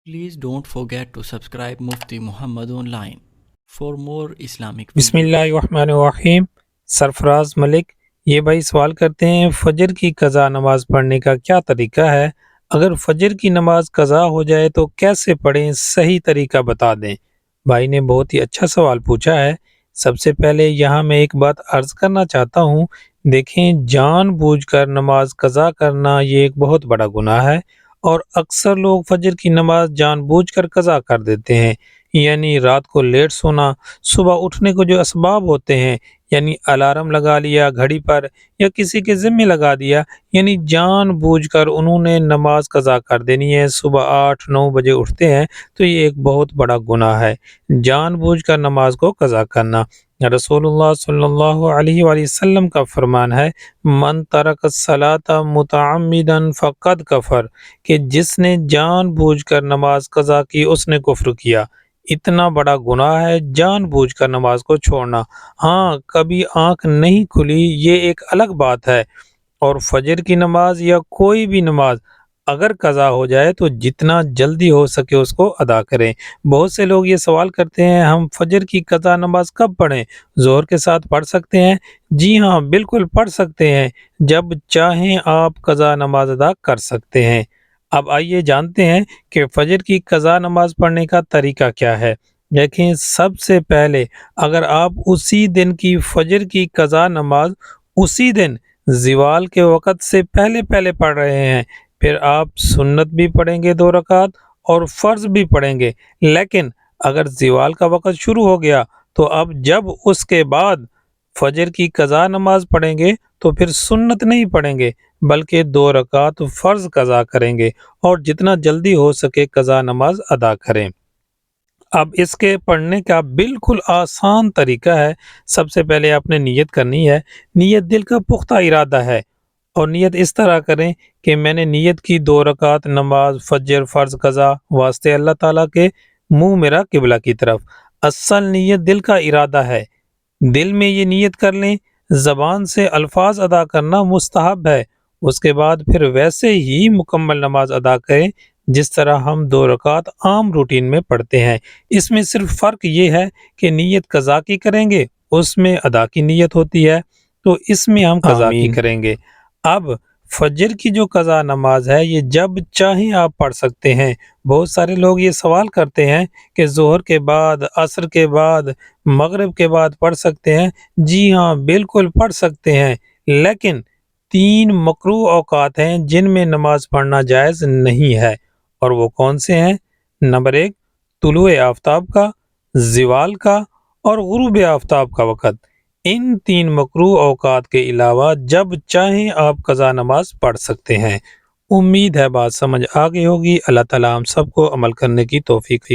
Please don't forget to subscribe Mufti Muhammad Online for more Islamic بسم videos. اللہ الرحمن الرحیم۔ سرفراز ملک یہ بھائی سوال کرتے ہیں فجر کی قضا نماز پڑھنے کا کیا طریقہ ہے؟ اگر فجر کی نماز قضا ہو جائے تو کیسے پڑھیں، صحیح طریقہ بتا دیں۔ بھائی نے بہت ہی اچھا سوال پوچھا ہے۔ سب سے پہلے یہاں میں ایک بات عرض کرنا چاہتا ہوں، دیکھیں جان بوجھ کر نماز قضا کرنا یہ ایک بہت بڑا گناہ ہے، اور اکثر لوگ فجر کی نماز جان بوجھ کر قضا کر دیتے ہیں، یعنی رات کو لیٹ سونا، صبح اٹھنے کو جو اسباب ہوتے ہیں، یعنی الارم لگا لیا گھڑی پر یا کسی کے ذمہ لگا دیا، یعنی جان بوجھ کر انہوں نے نماز قضا کر دینی ہے، صبح 8-9 بجے اٹھتے ہیں، تو یہ ایک بہت بڑا گناہ ہے، جان بوجھ کر نماز کو قضا کرنا۔ رسول اللہ صلی اللہ علیہ وآلہ وسلم کا فرمان ہے، من ترک الصلاۃ متعمدا فقد کفر، کہ جس نے جان بوجھ کر نماز قضا کی اس نے کفر کیا۔ اتنا بڑا گناہ ہے جان بوجھ کر نماز کو چھوڑنا۔ ہاں کبھی آنکھ نہیں کھلی یہ ایک الگ بات ہے، اور فجر کی نماز یا کوئی بھی نماز اگر قضا ہو جائے تو جتنا جلدی ہو سکے اس کو ادا کریں۔ بہت سے لوگ یہ سوال کرتے ہیں ہم فجر کی قضا نماز کب پڑھیں؟ ظہر کے ساتھ پڑھ سکتے ہیں؟ جی ہاں بالکل پڑھ سکتے ہیں، جب چاہیں آپ قضا نماز ادا کر سکتے ہیں۔ اب آئیے جانتے ہیں کہ فجر کی قضا نماز پڑھنے کا طریقہ کیا ہے۔ دیکھیں سب سے پہلے اگر آپ اسی دن کی فجر کی قضا نماز اسی دن زوال کے وقت سے پہلے پڑھ رہے ہیں، پھر آپ سنت بھی پڑھیں گے 2 رکعت اور فرض بھی پڑھیں گے، لیکن اگر زوال کا وقت شروع ہو گیا تو اب جب اس کے بعد فجر کی قضا نماز پڑھیں گے تو پھر سنت نہیں پڑھیں گے بلکہ 2 رکعت فرض قضا کریں گے، اور جتنا جلدی ہو سکے قضا نماز ادا کریں۔ اب اس کے پڑھنے کا بالکل آسان طریقہ ہے۔ سب سے پہلے آپ نے نیت کرنی ہے، نیت دل کا پختہ ارادہ ہے، اور نیت اس طرح کریں کہ میں نے نیت کی 2 رکعت نماز فجر فرض قضا واسطے اللہ تعالیٰ کے، منہ میرا قبلہ کی طرف۔ اصل نیت دل کا ارادہ ہے، دل میں یہ نیت کر لیں، زبان سے الفاظ ادا کرنا مستحب ہے، اس کے بعد پھر ویسے ہی مکمل نماز ادا کریں جس طرح ہم 2 رکعت عام روٹین میں پڑھتے ہیں۔ اس میں صرف فرق یہ ہے کہ نیت قضا کی کریں گے، اس میں ادا کی نیت ہوتی ہے، تو اس میں ہم قضا کی کریں گے۔ اب فجر کی جو قضا نماز ہے یہ جب چاہیں آپ پڑھ سکتے ہیں۔ بہت سارے لوگ یہ سوال کرتے ہیں کہ ظہر کے بعد، عصر کے بعد، مغرب کے بعد پڑھ سکتے ہیں؟ جی ہاں بالکل پڑھ سکتے ہیں، لیکن 3 مکروہ اوقات ہیں جن میں نماز پڑھنا جائز نہیں ہے، اور وہ کون سے ہیں؟ نمبر 1 طلوع آفتاب کا، زوال کا، اور غروب آفتاب کا وقت۔ ان 3 مکروہ اوقات کے علاوہ جب چاہیں آپ قضا نماز پڑھ سکتے ہیں۔ امید ہے بات سمجھ آ گئی ہوگی۔ اللہ تعالیٰ ہم سب کو عمل کرنے کی توفیق